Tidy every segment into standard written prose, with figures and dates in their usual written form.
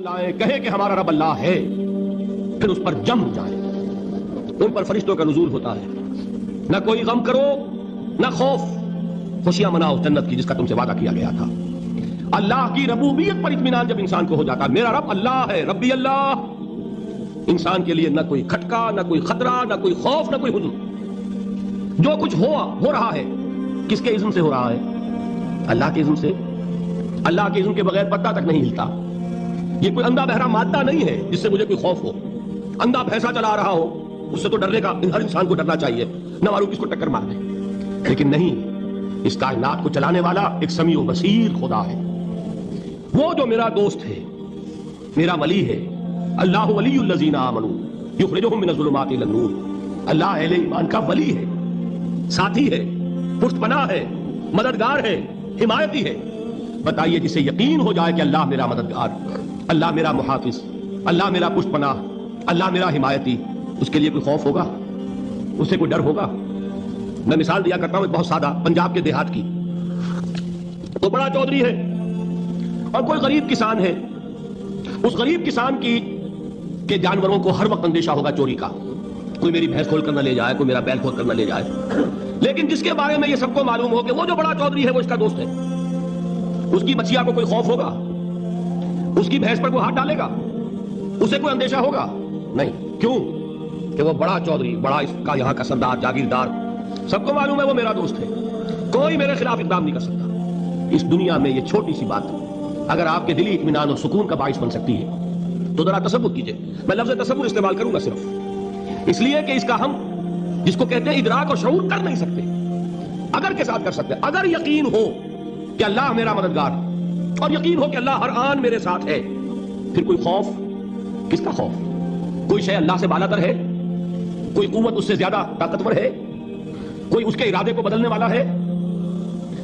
لائیں کہیں کہ ہمارا رب اللہ ہے، پھر اس پر جم جائیں. ان پر فرشتوں کا نزول ہوتا ہے. نہ کوئی غم کرو نہ خوف، خوشیاں مناؤ جنت کی جس کا تم سے وعدہ کیا گیا تھا. اللہ کی ربوبیت پر اطمینان جب انسان کو ہو جاتا ہے، میرا رب اللہ ہے، ربی اللہ، انسان کے لیے نہ کوئی کھٹکا، نہ کوئی خطرہ، نہ کوئی خوف، نہ کوئی حزن. جو کچھ ہو رہا ہے کس کے اذن سے ہو رہا ہے؟ اللہ کے اذن سے. اللہ کے اذن کے بغیر پتہ تک نہیں ہلتا. یہ کوئی اندھا بہرا مادہ نہیں ہے جس سے مجھے کوئی خوف ہو. اندھا بھینسا چلا رہا ہو اس سے تو ڈرنے کا ہر انسان کو ڈرنا چاہیے، نہ معلوم کس کو ٹکر مار دے. لیکن نہیں، اس کائنات کو چلانے والا ایک سمیع و بصیر خدا ہے. وہ جو میرا دوست ہے، میرا ولی ہے. اللہ ولی الذین آمنوا یخرجہم من الظلمات الی النور. اللہ اہل ایمان کا ولی ہے، ساتھی ہے، پشت پناہ ہے، مددگار ہے، حمایتی ہے. بتائیے جسے یقین ہو جائے کہ اللہ میرا مددگار، اللہ میرا محافظ، اللہ میرا پشت پناہ، اللہ میرا حمایتی، اس کے لیے کوئی خوف ہوگا؟ اس سے کوئی ڈر ہوگا؟ میں مثال دیا کرتا ہوں ایک بہت سادہ پنجاب کے دیہات کی. وہ بڑا چودھری ہے اور کوئی غریب کسان ہے. اس غریب کسان کے جانوروں کو ہر وقت اندیشہ ہوگا چوری کا. کوئی میری بھینس کھول کر نہ لے جائے، کوئی میرا بیل کھول کر نہ لے جائے. لیکن جس کے بارے میں یہ سب کو معلوم ہو کہ وہ جو بڑا چودھری ہے وہ اس کا دوست ہے، اس کی بچیا کو کوئی خوف ہوگا؟ اس کی بھینس پر کوئی ہاتھ ڈالے گا؟ اسے کوئی اندیشہ ہوگا؟ نہیں. کیوں؟ کہ وہ بڑا چودھری، بڑا اس کا یہاں کا سردار، جاگیردار، سب کو معلوم ہے وہ میرا دوست ہے، کوئی میرے خلاف اقدام نہیں کر سکتا. اس دنیا میں یہ چھوٹی سی بات اگر آپ کے دلی اطمینان اور سکون کا باعث بن سکتی ہے تو ذرا تصور کیجئے. میں لفظ تصور استعمال کروں گا صرف اس لیے کہ اس کا ہم جس کو کہتے ہیں ادراک اور شعور کر نہیں سکتے. اگر کے ساتھ کر سکتے، اگر یقین ہو کہ اللہ میرا مددگار اور یقین ہو کہ اللہ ہر آن میرے ساتھ ہے، پھر کوئی خوف؟ کس کا خوف؟ کوئی شے اللہ سے بالاتر ہے؟ کوئی قوت اس سے زیادہ طاقتور ہے؟ کوئی اس کے ارادے کو بدلنے والا ہے؟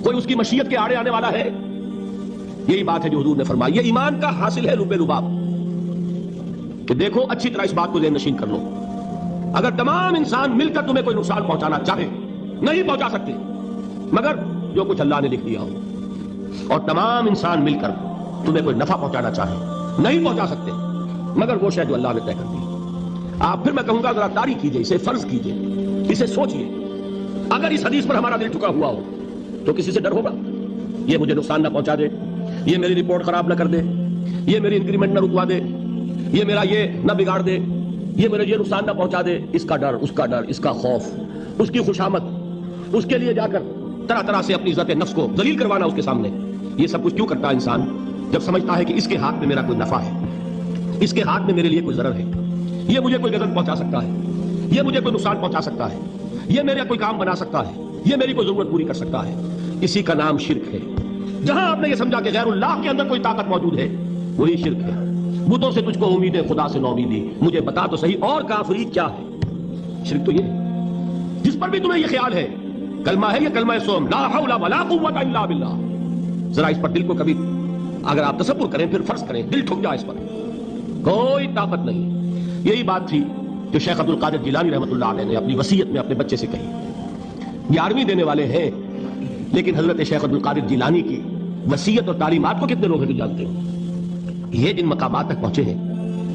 کوئی اس کی مشیت کے آڑے آنے والا ہے؟ یہی بات ہے جو حضور نے فرمائی. یہ ایمان کا حاصل ہے لب لباب کہ دیکھو اچھی طرح اس بات کو ذہن نشین کر لو. اگر تمام انسان مل کر تمہیں کوئی نقصان پہنچانا چاہے نہیں پہنچا سکتے مگر جو کچھ اللہ نے لکھ دیا ہو، اور تمام انسان مل کر تمہیں کوئی نفع پہنچانا چاہے نہیں پہنچا سکتے مگر وہ شے جو اللہ نے طے کر دی. آپ پھر میں کہوں گا ذرا طاری کیجئے، اسے فرض کیجئے، اسے سوچئے. اگر اس حدیث پر ہمارا دل ٹھکا ہوا ہو تو کسی سے ڈر ہوگا؟ یہ مجھے نقصان نہ پہنچا دے، یہ میری رپورٹ خراب نہ کر دے، یہ میری انکریمنٹ نہ رکوا دے، یہ میرا یہ نہ بگاڑ دے، یہ میرے یہ نقصان نہ پہنچا دے. اس کا ڈر، اس کا ڈر، اس کا خوف، اس کی خوشامد، اس کے لیے جا کر طرح طرح سے اپنی عزت نفس کو ذلیل کروانا اس کے سامنے. یہ سب کچھ کیوں کرتا ہے انسان؟ جب سمجھتا ہے کہ اس کے ہاتھ میں میرا کوئی نفع ہے، اس کے ہاتھ میں میرے لیے کوئی ضرر ہے، یہ مجھے کوئی غضب پہنچا سکتا ہے، یہ مجھے کوئی نقصان پہنچا سکتا ہے، یہ میرا کوئی کام بنا سکتا ہے، یہ میری کوئی ضرورت پوری کر سکتا ہے. اسی کا نام شرک ہے. جہاں آپ نے یہ سمجھا کہ غیر اللہ کے اندر کوئی طاقت موجود ہے وہی شرک ہے. بتوں سے تجھ کو امید ہے، خدا سے نو امیدی، مجھے بتا تو صحیح اور کافری کیا ہے؟ شرک تو یہ ہے. جس پر بھی تمہیں یہ خیال ہے کلمہ ہے، یہ کلمہ سوم لا حول ولا قوت الا باللہ. ذرا اس پر دل کو کبھی اگر آپ تصور کریں، پھر فرض کریں، دل ٹھک جائے اس پر، کوئی طاقت نہیں. یہی بات تھی جو شیخ عبد القادر جیلانی رحمۃ اللہ علیہ نے اپنی وصیت میں اپنے بچے سے کہی. 11ویں دینے والے ہیں لیکن حضرت شیخ عبد القادر جیلانی کی وصیت اور تعلیمات کو کتنے لوگ ہیں جو جانتے ہیں؟ یہ جن مقامات تک پہنچے ہیں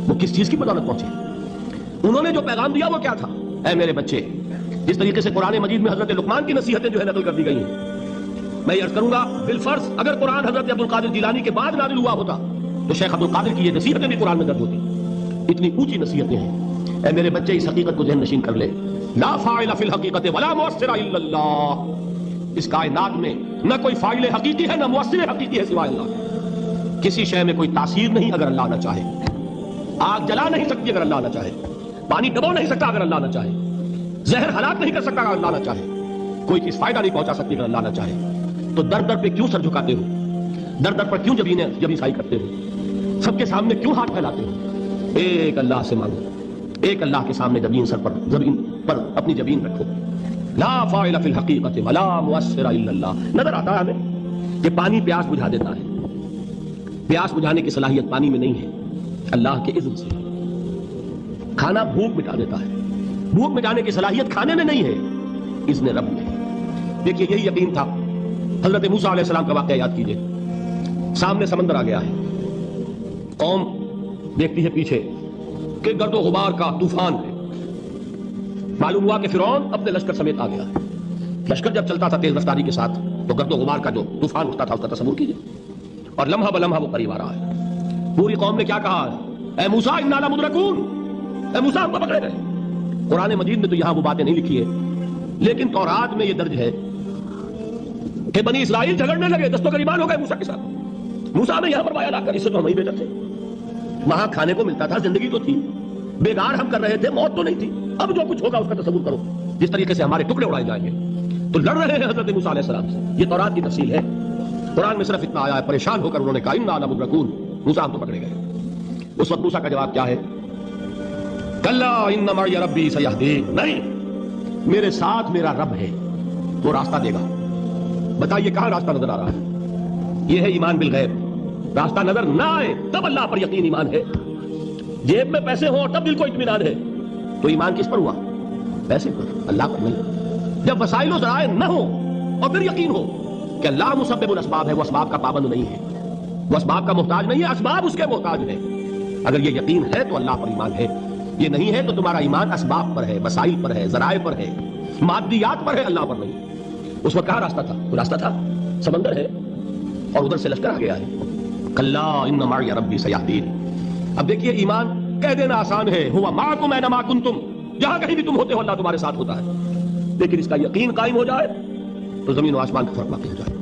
وہ کس چیز کی بدولت پہنچے ہیں؟ انہوں نے جو پیغام دیا وہ کیا تھا؟ اے میرے بچے، جس طریقے سے قرآن مجید میں حضرت لقمان کی نصیحتیں جو ہے نقل کر دی گئی ہیں، میں یہ عرض کروں گا بالفرض اگر قرآن حضرت عبد القادر جیلانی کے بعد نازل ہوا ہوتا تو شیخ عبد القادر کی یہ نصیحتیں بھی قرآن میں درج ہوتی. اتنی اونچی نصیحتیں ہیں. اے میرے بچے، اس حقیقت کو ذہن نشین کر لے، لا فاعل فی الحقیقت ولا مؤثر الا اللہ. اس کائنات میں نہ کوئی فاعل حقیقی ہے نہ مؤثر حقیقی ہے سوائے اللہ. کسی شے میں کوئی تاثیر نہیں اگر اللہ نہ چاہے. آگ جلا نہیں سکتی اگر اللہ نہ چاہے. پانی ڈبو نہیں سکتا اگر اللہ نہ چاہے. زہر ہلاک نہیں کر سکتا اگر اللہ نہ چاہے. کوئی چیز فائدہ نہیں پہنچا سکتی اگر اللہ نہ چاہے. تو در در پہ کیوں سر جھکاتے ہو؟ در در پر کیوں جبیں سائی کرتے ہو؟ سب کے سامنے کیوں ہاتھ پھیلاتے ہو؟ ایک اللہ سے مانگو، ایک اللہ کے سامنے زمین پر اپنی جبین رکھو. لا فاعل فی الحقیقت ولا مؤثر الا اللہ. نظر آتا ہے ہمیں کہ پانی پیاس بجھا دیتا ہے. پیاس بجھانے کی صلاحیت پانی میں نہیں ہے، اللہ کے اذن سے. کھانا بھوک مٹا دیتا ہے، بھوک مٹانے کی صلاحیت کھانے میں نہیں ہے، اذن رب میں. دیکھیے یہی یقین تھا. حضرت موسیٰ علیہ السلام کا واقعہ یاد کیجئے. سامنے سمندر آ گیا ہے، قوم دیکھتی ہے پیچھے کہ گرد و غبار کا طوفان ہے. معلوم ہوا کہ فرعون اپنے لشکر سمیت آ گیا ہے. لشکر جب چلتا تھا تیز رفتاری کے ساتھ تو گرد و غبار کا جو طوفان اٹھتا تھا اس کا تصور کیجیے. اور لمحہ بلمحہ وہ قریب آ رہا ہے. پوری قوم نے کیا کہا ہے؟ اے موسیٰ انا لمدرکون، اے موسیٰ ہم کو پکڑے گئے. قرآن مجید میں تو یہاں وہ باتیں نہیں لکھی ہے، لیکن تورات میں یہ درج ہے کہ بنی اسرائیل جھگڑنے لگے، دستوں کا ایمان ہو گئے موسیٰ کے ساتھ. موسیٰ نے یہاں پر لا کر، اس سے تو ہم ہی بہتر تھے. وہاں کھانے کو ملتا تھا، زندگی تو تھی، بیگار ہم کر رہے تھے، موت تو نہیں تھی. اب جو کچھ ہوگا اس کا تصور کرو، جس طریقے سے ہمارے ٹکڑے اڑائے جائیں گے. تو لڑ رہے ہیں حضرت موسیٰ علیہ السلام سے. یہ تورات کی تفصیل ہے. قرآن میں صرف اتنا آیا ہے، پریشان ہو کر انہوں نے کہا انا لمدرکون، موسیٰ ہم تو پکڑے گئے. اس وقت موسیٰ کا جواب کیا ہے؟ کلا ان معی ربی سیہدین، نہیں، میرے ساتھ میرا رب ہے، وہ راستہ دے گا. بتائیے کہاں راستہ نظر آ رہا ہے؟ یہ ہے ایمان بالغیب. راستہ نظر نہ آئے تب اللہ پر یقین ایمان ہے. جیب میں پیسے ہوں تب دل کو اطمینان ہے. تو ایمان کس پر ہوا؟ پیسے پر، اللہ پر نہیں. جب وسائل و ذرائع نہ ہو اور پھر یقین ہو کہ اللہ مسبب الاسباب ہے، وہ اسباب کا پابند نہیں ہے، وہ اسباب کا محتاج نہیں ہے، اسباب اس کے محتاج ہیں. اگر یہ یقین ہے تو اللہ پر ایمان ہے. یہ نہیں ہے تو تمہارا ایمان اسباب پر ہے، وسائل پر ہے، ذرائع پر ہے، مادیات پر ہے، اللہ پر نہیں. اس وقت کہاں راستہ تھا؟ وہ راستہ تھا سمندر ہے اور ادھر سے لشکر آ گیا ہے. کلا ان معی ربی سیہدین. اب دیکھیے ایمان کہہ دینا آسان ہے، ہوا معکم اینما کنتم، جہاں کہیں بھی تم ہوتے ہو اللہ تمہارے ساتھ ہوتا ہے. لیکن اس کا یقین قائم ہو جائے تو زمین و آسمان کا فرق واقع ہو جائے.